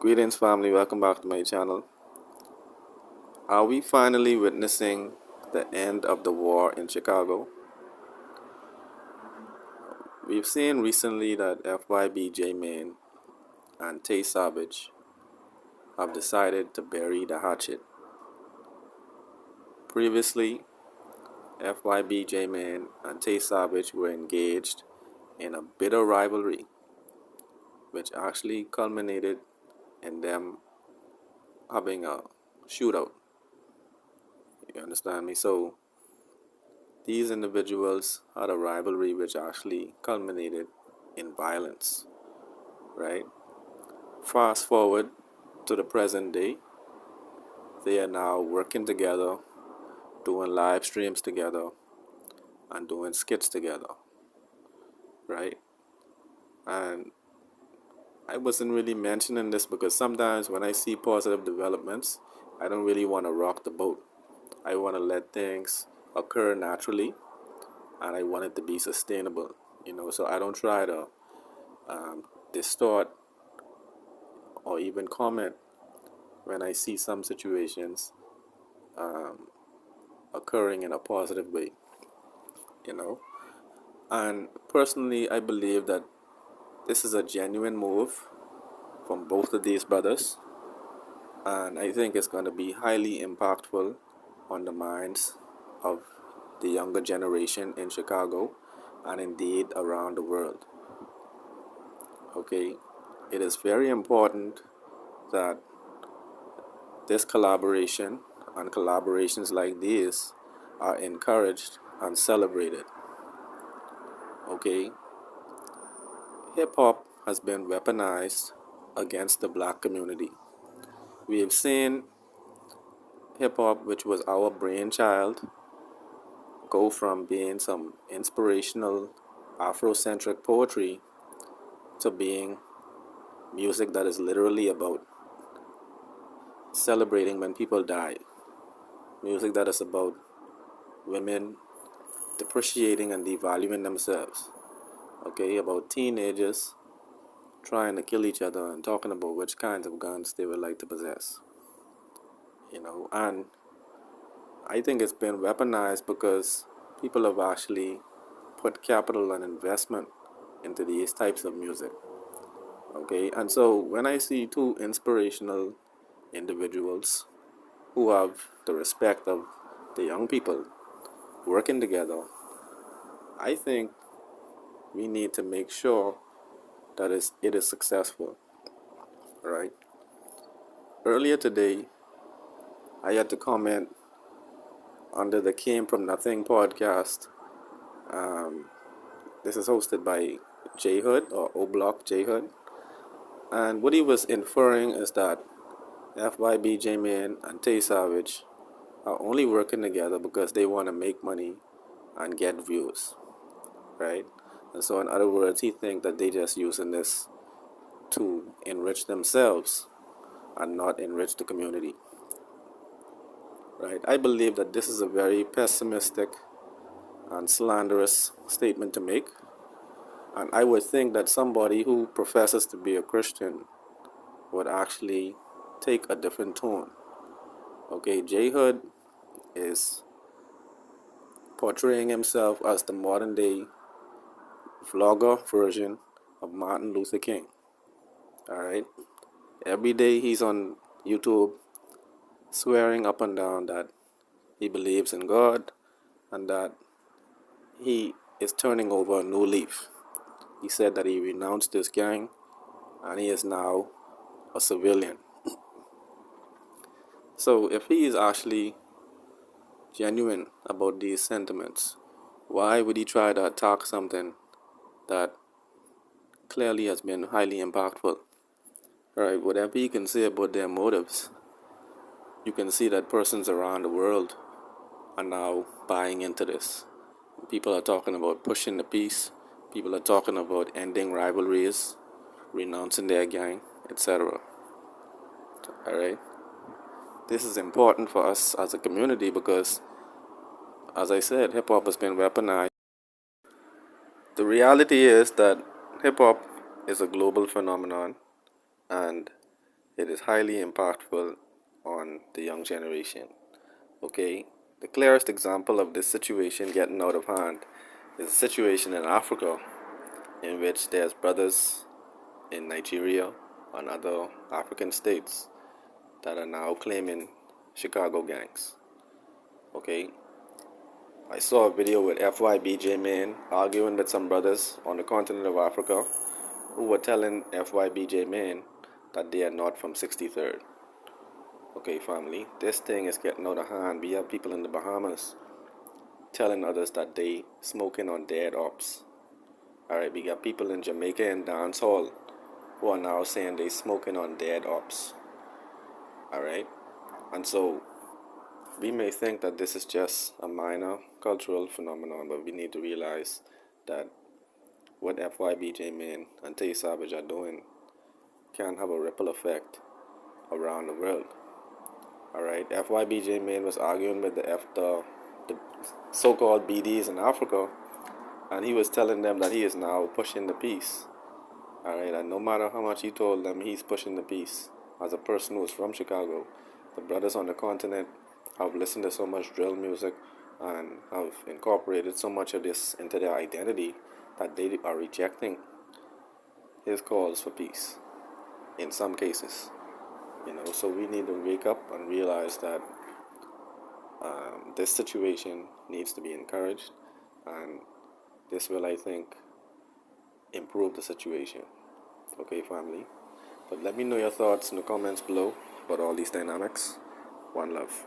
Greetings, family. Welcome back to my channel. Are we finally witnessing the end of the war in Chicago? We've seen recently that FYB J-Man and Tay Savage have decided to bury the hatchet. Previously, FYB J-Man and Tay Savage were engaged in a bitter rivalry, which actually culminated in them having a shootout. You understand me? So these individuals had a rivalry which actually culminated in violence, right? Fast forward to the present day, they are now working together, doing live streams together, and doing skits together, right? And I wasn't really mentioning this because sometimes when I see positive developments, I don't really want to rock the boat. I want to let things occur naturally, and I want it to be sustainable, so I don't try to distort or even comment when I see some situations occurring in a positive way, you know. And personally, I believe that this is a genuine move from both of these brothers, and I think it's going to be highly impactful on the minds of the younger generation in Chicago and indeed around the world. Okay, it is very important that this collaboration and collaborations like these are encouraged and celebrated. Okay, hip hop has been weaponized against the black community. We have seen hip hop, which was our brainchild, go from being some inspirational Afrocentric poetry to being music that is literally about celebrating when people die, music that is about women depreciating and devaluing themselves, okay, about teenagers trying to kill each other and talking about which kinds of guns they would like to possess, and I think it's been weaponized because people have actually put capital and investment into these types of music, okay, and so when I see two inspirational individuals who have the respect of the young people working together, I think we need to make sure that it is successful, right? Earlier today, I had to comment under the Came From Nothing podcast. This is hosted by J Hood or O Block J Hood. And what he was inferring is that FYB J Man and Tay Savage are only working together because they want to make money and get views, right? And so, in other words, he thinks that they just using this to enrich themselves and not enrich the community, right? I believe that this is a very pessimistic and slanderous statement to make. And I would think that somebody who professes to be a Christian would actually take a different tone. Okay, J Hood is portraying himself as the modern day vlogger version of Martin Luther King. All right, every day he's on YouTube swearing up and down that he believes in God and that he is turning over a new leaf. He said that he renounced his gang and he is now a civilian. So if he is actually genuine about these sentiments, why would he try to attack something that clearly has been highly impactful? Right, whatever you can say about their motives, you can see that persons around the world are now buying into this. People are talking about pushing the peace. People are talking about ending rivalries, renouncing their gang, etc. All right. This is important for us as a community because, as I said, hip hop has been weaponized. The reality is that hip hop is a global phenomenon, and it is highly impactful on the young generation. Okay, the clearest example of this situation getting out of hand is a situation in Africa in which there's brothers in Nigeria and other African states that are now claiming Chicago gangs. Okay, I saw a video with FYB J-Man arguing with some brothers on the continent of Africa who were telling FYB J-Man that they are not from 63rd. Okay, family, this thing is getting out of hand. We have people in the Bahamas telling others that they smoking on dead ops. Alright, we got people in Jamaica and dancehall who are now saying they smoking on dead ops. Alright, and so we may think that this is just a minor cultural phenomenon, but we need to realize that what FYB J-Man and Tay Savage are doing can have a ripple effect around the world. Alright, FYB J-Man was arguing with the so-called BDs in Africa, and he was telling them that he is now pushing the peace. Alright, and no matter how much he told them, he's pushing the peace. As a person who is from Chicago, the brothers on the continent have listened to so much drill music and have incorporated so much of this into their identity that they are rejecting his calls for peace in some cases. So we need to wake up and realize that this situation needs to be encouraged, and this will, I think, improve the situation. Okay, family? But let me know your thoughts in the comments below about all these dynamics. One love.